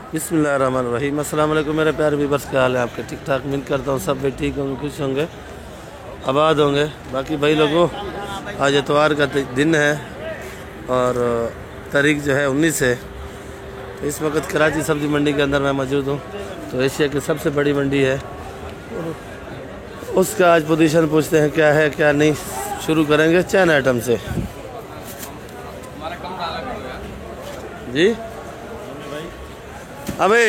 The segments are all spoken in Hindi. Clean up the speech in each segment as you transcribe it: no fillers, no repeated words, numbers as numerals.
बिस्मिल्लाहिर्रहमानिर्रहीम। अस्सलाम वालेकुम मेरे प्यारे व्यूअर्स, क्या हाल है आपके? ठीक ठाक उम्मीद करता हूँ सब भी ठीक होंगे, खुश होंगे, आबाद होंगे। बाकी भाई लोगों, आज इतवार का दिन है और तारीख जो है 19 है। तो इस वक्त कराची सब्ज़ी मंडी के अंदर मैं मौजूद हूँ। तो एशिया की सबसे बड़ी मंडी है, उसका आज पोजीशन पूछते हैं क्या है क्या नहीं। शुरू करेंगे चैन आइटम से। जी अबे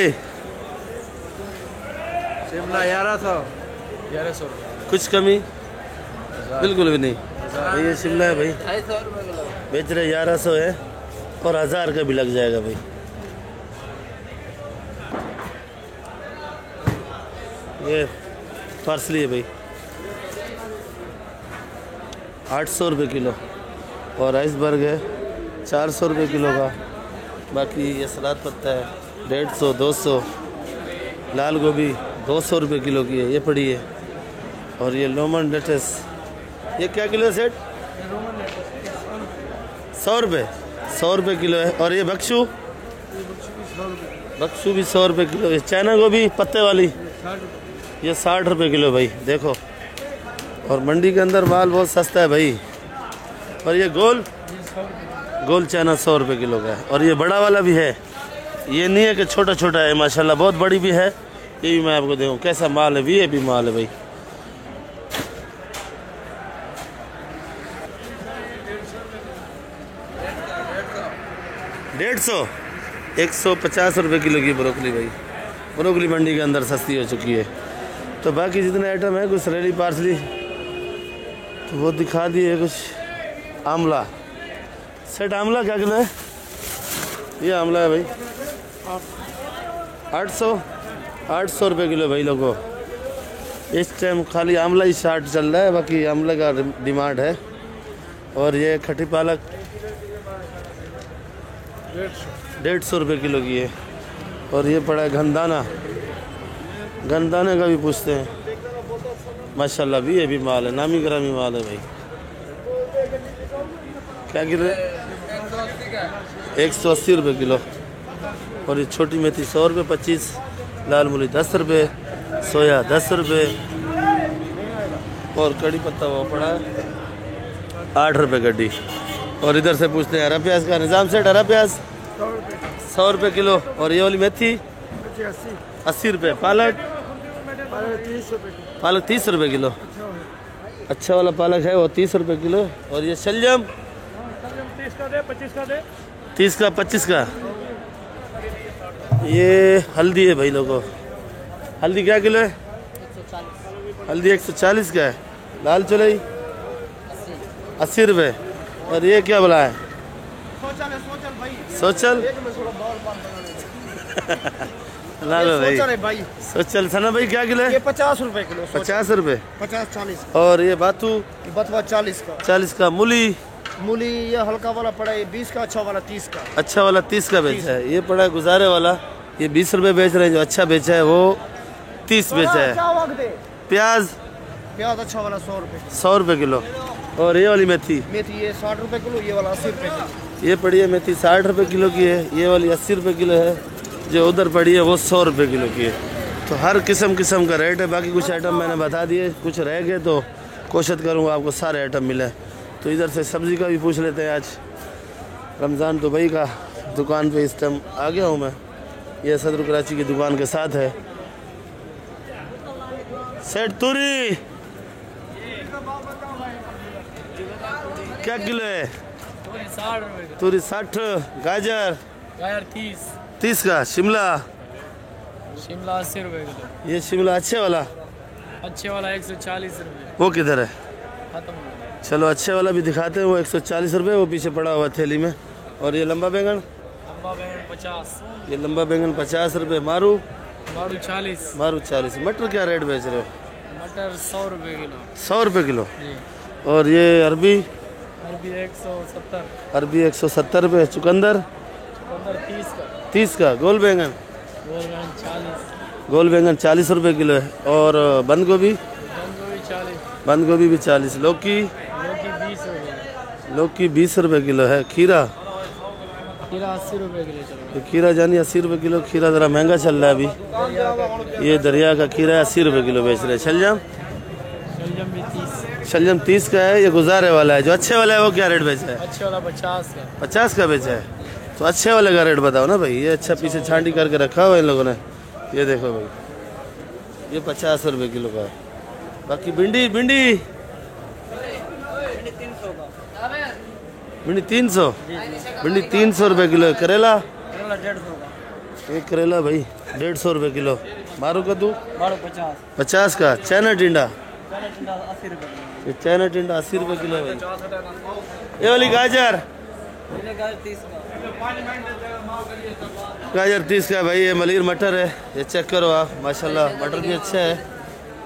शिमला 1100 कुछ कमी बिल्कुल भी नहीं। ये शिमला है भाई, बेच रहे 1100 है और 1000 का भी लग जाएगा भाई। ये पार्सली है भाई, 800 रुपये किलो। और आइसबर्ग है 400 रुपये किलो का। बाकी ये सलाद पत्ता है 150, 200। लाल गोभी 200 रुपये किलो की है, ये पड़ी है। और ये लोमन लेटस, ये क्या किलो सेट? 100 रुपये, 100 रुपये किलो है। और ये बक्शू भी 100 रुपये किलो। ये चाइना गोभी पत्ते वाली, ये 60 रुपये किलो भाई। देखो, और मंडी के अंदर माल बहुत सस्ता है भाई। और ये गोल चाइना 100 रुपये किलो का है। और ये बड़ा वाला भी है, ये नहीं है कि छोटा छोटा है, माशाल्लाह बहुत बड़ी भी है। ये भी मैं आपको देखूँ कैसा माल है, ये भी माल है भाई। $150, 150 रुपये किलो की ब्रोकली भाई। ब्रोकली मंडी के अंदर सस्ती हो चुकी है। तो बाकी जितने आइटम है, कुछ सरेली पार्सली तो वो दिखा दिए। कुछ आंवला सेट, आंवला क्या किलो है? ये आंवला है भाई 800 रुपये किलो भाई लोगों। इस टाइम खाली आंवला ही शार्ट चल रहा है, बाकी आंवले का डिमांड है। और ये खट्टी पालक 150 रुपये किलो की है। और ये पड़ा है गंदाने का भी पूछते हैं, माशाल्लाह भी ये भी माल है, नामी ग्रामी माल है भाई। क्या किलो है? 180 रुपये किलो। और ये छोटी मेथी 100 रुपये 25, लाल मूली 10 रुपये, सोया 10 रुपये। और कड़ी पत्ता वो पड़ा है 8 रुपये गड्डी। और इधर से पूछते हैं हरा प्याज का निज़ाम सेट। हरा प्याज 100 रुपये किलो। और ये वाली मेथी 80 रुपये। पालक 30 रुपये किलो। अच्छा वाला पालक है वो 30 रुपये किलो। और ये शलजम 30 का 25 का। ये हल्दी है भाई लोगों, हल्दी क्या किलो है? हल्दी 140 का है। लाल चुलई 80 रुपये। और ये क्या बोला है? सोचल भाई, सोचल सना भाई क्या किलो है? ये 50 रुपए किलो। 50 रुपये, 50-40। और ये बथुआ 40 का। मूली ये हल्का वाला पड़ा है 20 का, अच्छा वाला 30 का। अच्छा वाला 30 का बेचा है। ये पड़ा है गुजारे वाला, ये 20 रुपये बेच रहे हैं। जो अच्छा बेचा है वो 30 बेचा है। प्याज अच्छा वाला 100 रुपये किलो। और ये वाली मेथी ये 60 रुपए किलो, ये वाला 80 रुपए किलो। ये पड़ी है मेथी 60 रुपये किलो की है। ये वाली 80 रुपये किलो है। जो उधर पड़ी है वो 100 रुपये किलो की है। तो हर किस्म का रेट है। बाकी कुछ आइटम मैंने बता दिए, कुछ रह गए तो कोशिश करूँगा आपको सारे आइटम मिले। तो इधर से सब्ज़ी का भी पूछ लेते हैं। आज रमज़ान दुबई का दुकान पे इस टाइम आ गया हूँ मैं। ये सदर कराची की दुकान के साथ है। सेठ तूरी क्या किलो है? तूरी 60। गाजर 30 का। शिमला 80 रुपए किलो। ये शिमला अच्छे वाला 140 रुपए। वो किधर है? खत्म। चलो अच्छे वाला भी दिखाते हैं। वो 140 रुपये, वो पीछे पड़ा हुआ थैली में। और ये लंबा बैंगन 50। ये लंबा बैंगन 50 रुपये। मारू 40। मटर क्या रेट बेच रहे हो? मटर 100 रुपए किलो। 100 रुपये किलो। और ये अरबी 170। अरबी 170 रुपये। चुकंदर 30 का। गोल बैंगन 40 रुपये किलो है। और बंद गोभी 40। लौकी 20 रुपये किलो है। खीरा खीरा 80 रुपए किलो चल रहा तो खीरा जानी 80 रुपये किलो। खीरा ज़रा महंगा चल रहा है अभी। ये दरिया का खीरा है, 80 रुपये किलो बेच रहे हैं। शलजम है। शलजम भी 30। शलजम 30 का है। ये गुजारे वाला है, जो अच्छे वाला है वो क्या रेट बेचा है? अच्छे वाला 50 का। 50 का बेचा है। तो अच्छे वाले का रेट बताओ ना भाई। ये अच्छा पीछे छांटी करके रखा हुआ है इन लोगों ने। ये देखो भाई, ये 50 रुपये किलो का है। बाकी भिंडी भिंडी भिंडी 300। भिंडी 300 रुपये किलो है। करेला करेला 150 का। एक करेला भाई 150 रुपये किलो। मारू कद्दू मारू 50। 50 का। चाइना टिंडा 80 रुपए किलो। ये चाइना टिंडा 80 रुपये किलो है भाई। ये वाली गाजर 30 का। गाजर 30 का है भाई। ये मलिर मटर है, ये चेक करो आप। माशाल्लाह मटर भी अच्छा है।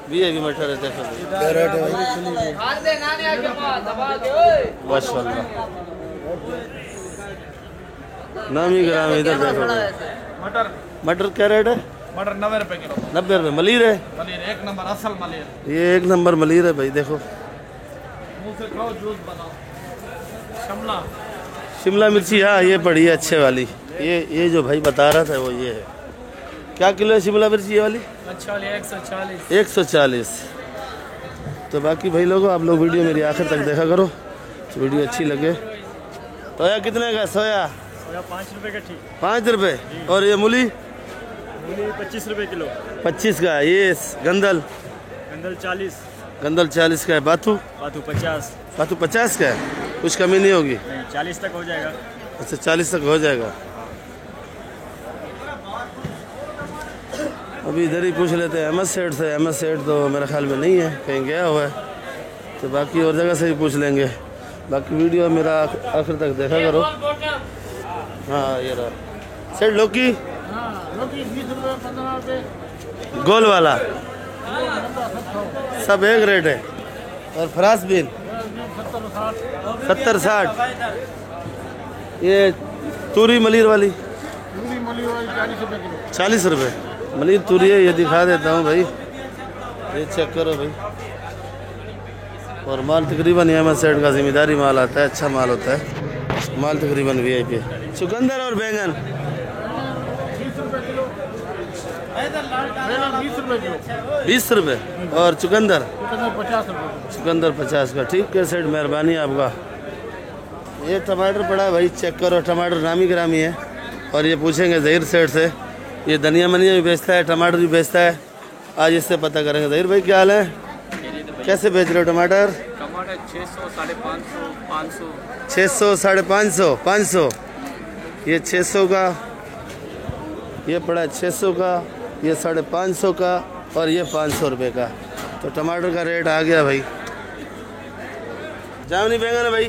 भी मटर है, देखो क्या रेट है भाई। माशाल्लाह नामी ग्राम इधर देखो। मटर मटर क्या रेट है? मटर 90 रुपए किलो। 90 रुपये। मलिर है, मलिर एक नंबर असल मलिर। ये एक नंबर मलिर है भाई। देखो मुंह से खाओ जूस बनाओ। शिमला शिमला मिर्ची, हाँ ये पड़ी है अच्छे वाली। ये जो भाई बता रहा था वो ये है। क्या किलो है शिमला मिर्ची ये वाली? अच्छा वाली 140। 140। तो बाकी भाई लोगों, आप लोग वीडियो मेरी आखिर तक देखा करो, तो वीडियो अच्छी लगे। सोया कितने का? सोया 5 रुपए का ठीक। 5 रुपये। और ये मूली 25 रुपए किलो। 25 का। ये गंदल गंदल 40। गंदल 40 का है। बाथू बाथू 50। बाथू 50 का है। कुछ कमी नहीं होगी? 40 तक हो जाएगा। अच्छा 40 तक हो जाएगा। अभी इधर ही पूछ लेते हैं अहमद सेठ से। अहमद सेठ तो मेरे ख्याल में नहीं है, कहीं गया हुआ है। तो बाकी और जगह से ही पूछ लेंगे। बाकी वीडियो मेरा आखिर तक देखा करो। हाँ ये रहा सेठ। लौकी 20 रुपए 15 रुपए। गोल वाला सब एक रेट है। और फ्रांस बीन 70-60। ये तूरी मलिर वाली 40 रुपये। मलिर तूरी है, ये दिखा देता हूँ भाई। ये चेक करो भाई। और माल तकरीबन अहमद सेठ का जिम्मेदारी माल आता है, अच्छा माल होता है माल तकरीबन VIP। चुकंदर और बैंगन 20 रुपये। और चुकंदर 50 रुपए। चुकंदर 50 का। ठीक है सेठ, मेहरबानी आपका। ये टमाटर पड़ा है भाई, चेक करो। टमाटर नामी ग्रामी है। और ये पूछेंगे ज़हीर सेठ से, ये धनिया मनिया भी बेचता है, टमाटर भी बेचता है। आज इससे पता करेंगे। ज़हीर भाई क्या हाल है? कैसे बेच रहे हो टमाटर? टमाटर 600 550 500। 600 550 500। ये 600 का। ये पड़ा है 600 का। ये 550 का। और ये 500 रुपये का। तो टमाटर का रेट आ गया भाई। जामनी बैंगन है भाई?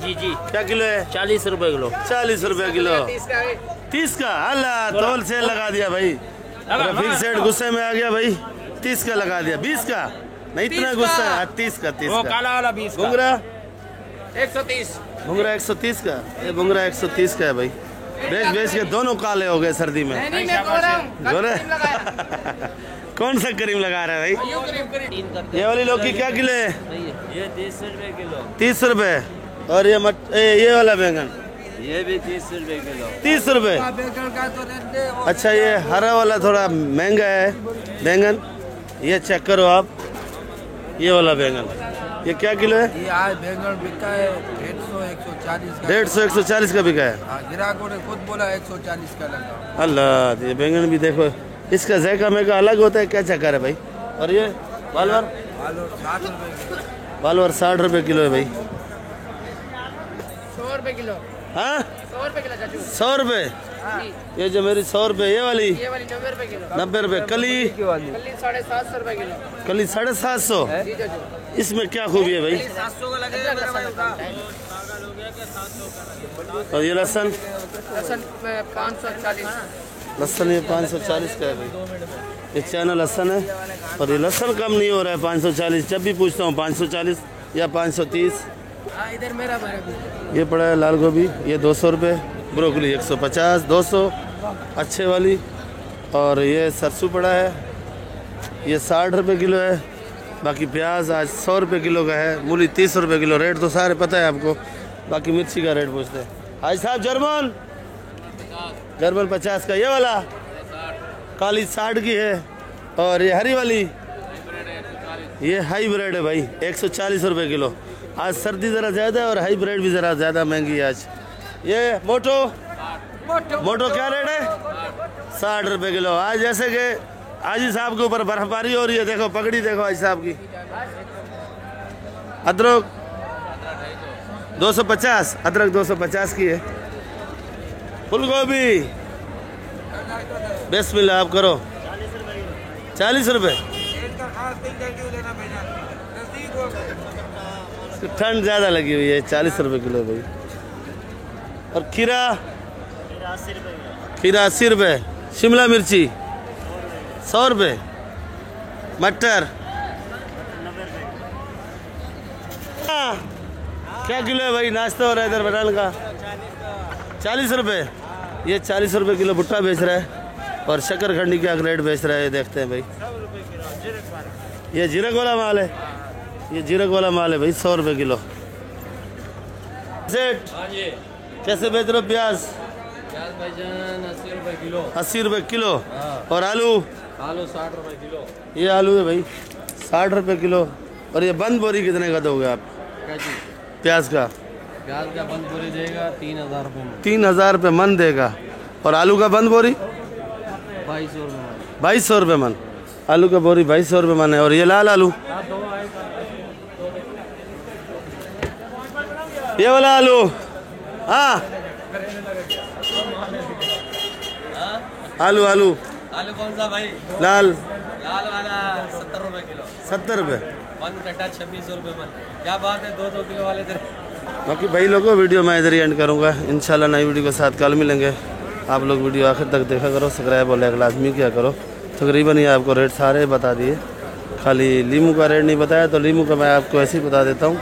जी जी। क्या किलो है? 40 रुपए किलो। 40 रुपये किलो। 30 का। अल्लाह तोल सेल लगा दिया भाई। रफीक सेठ गुस्से में आ गया भाई। 30 का लगा दिया। 20 का नहीं, इतना गुस्सा है। 30 का। 30 का। काला वाला 20 भुंगरा 130। भुंगरा 130 का। ये भुंगरा 130 का है भाई। बेच बेच के दोनों काले हो गए सर्दी में। गोरे कौन सा करीम लगा रहा है भाई? ये वाली लौकी क्या किलो है? ये 30 रुपए किलो। 30 रुपये। और ये वाला बैंगन ये भी 30 रुपए किलो। 30 रुपये। अच्छा ये हरा वाला थोड़ा महंगा है बैंगन। ये चेक करो आप। ये वाला बैंगन ये क्या किलो है? ये आज बैंगन बिका है 150 140 का। 150 140 का बिका है। ग्राहकों ने खुद बोला 140 का लगा। अल्लाह, ये बैंगन भी देखो, इसका जायका मेका अलग होता है। क्या चक्कर है भाई? और ये बालवर 60 रुपए। बालवर 60 रुपये किलो है भाई। 100 रुपए किलो। हाँ 100 रुपए किलो चाचू। 100 रुपये। ये जो मेरी 100 रुपये। ये वाली ये वाली 90 रुपए किलो। 90 रुपये। कली कली 750 रुपए किलो। कली 750। जी चाचू। इसमें क्या खूबी है भाई? 700 का लगेगा मेरा भाई होता। और ये लहसन? लहसुन 540। लहसन ये 540 का है भाई। ये चाइना लहसन है। और ये लहसन कम नहीं हो रहा है 540। जब भी पूछता हूँ 540 या 530। इधर मेरा ये पड़ा है लाल गोभी, ये 200 रुपये। ब्रोकली 150 200 अच्छे वाली। और ये सरसों पड़ा है, ये 60 रुपये किलो है। बाकी प्याज आज 100 रुपये किलो का है। मूली 30 रुपये किलो। रेट तो सारे पता है आपको। बाकी मिर्ची का रेट पूछते हैं। हाजी साहब जर्मन जर्मन 50 का। ये वाला काली 60 की है। और ये हरी वाली ये हाईब्रिड है भाई, 140 रुपये किलो। आज सर्दी ज़रा ज़्यादा है और हाईब्रिड भी ज़रा ज़्यादा महंगी है आज। ये मोटो मोटो क्या रेट है? 60 रुपये किलो। आज जैसे कि हाजी साहब के ऊपर बर्फबारी हो रही है, देखो पगड़ी देखो हाजी साहब की। अदरक 250, अदरक 250 की है। फूल गोभी बिस्मिल्लाह आप करो 40 रुपये। ठंड ज़्यादा लगी हुई है, 40 रुपये किलो भाई। और खीरा 80 रुपये। शिमला मिर्ची 100 रुपये। मटर क्या किलो है भाई? नाश्ता हो रहा है इधर बनाने का। 40 रुपये। ये 40 रुपये किलो भुट्टा बेच रहा है। और शक्करखंडी क्या रेट बेच रहा है, ये देखते हैं भाई। ये जीरक वाला माल है, ये जीरक वाला माल है भाई, 100 रुपये किलो। सेठ कैसे बेच रहे हो प्याज? प्याज भाईजान 80 रुपये किलो। 80 रुपये किलो। और आलू? आलू 60 रुपये किलो। ये आलू है भाई 60 रुपये किलो। और ये बंद बोरी कितने का दोगे आप? प्याज का? प्याज का बंद बोरी देगा 3000 रुपये में। 3000 रुपये मन देगा। और आलू का बंद बोरी? 2200 रुपये। 2200 रुपये मन। आलू का बोरी 2200 रुपये मन है। और ये लाल आलू? ये वाला आलू? हाँ आलू आलू आलू कौन सा भाई? लाल लाल वाला 70 रुपये किलो। 70 रुपये। वन कट्टा 2600 रुपये मन। क्या बात है, 2-2 किलो वाले थे। बाकी भाई लोगों वीडियो मैं इधर ही एंड करूँगा। इंशाल्लाह नई वीडियो के साथ कल मिलेंगे। आप लोग वीडियो आखिर तक देखा करो, सब्सक्राइब और लाइक लाजमी किया करो। तकरीबन ये आपको रेट सारे बता दिए, खाली लीमू का रेट नहीं बताया, तो लीमू का मैं आपको ऐसे ही बता देता हूँ।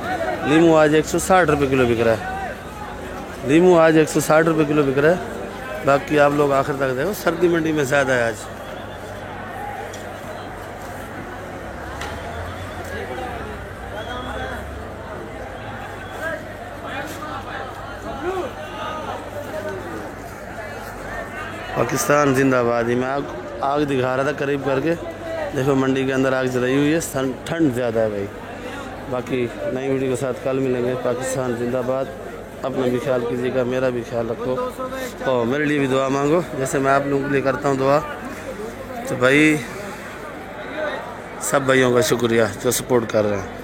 लीमू आज 160 रुपये किलो बिक रहा है। लीमू आज 160 रुपये किलो बिक रहा है। बाकी आप लोग आखिर तक देखो, सर्दी मंडी में ज़्यादा है आज। पाकिस्तान जिंदाबाद। ही मैं आग दिखा रहा था करीब करके, देखो मंडी के अंदर आग जलाई हुई है, ठंड ज़्यादा है भाई। बाकी नई वीडियो के साथ कल मिलेंगे। पाकिस्तान जिंदाबाद। अपना भी ख्याल कीजिएगा, मेरा भी ख्याल रखो और मेरे लिए भी दुआ मांगो, जैसे मैं आप लोगों के लिए करता हूँ दुआ। तो भाई सब भाइयों का शुक्रिया जो सपोर्ट कर रहे हैं।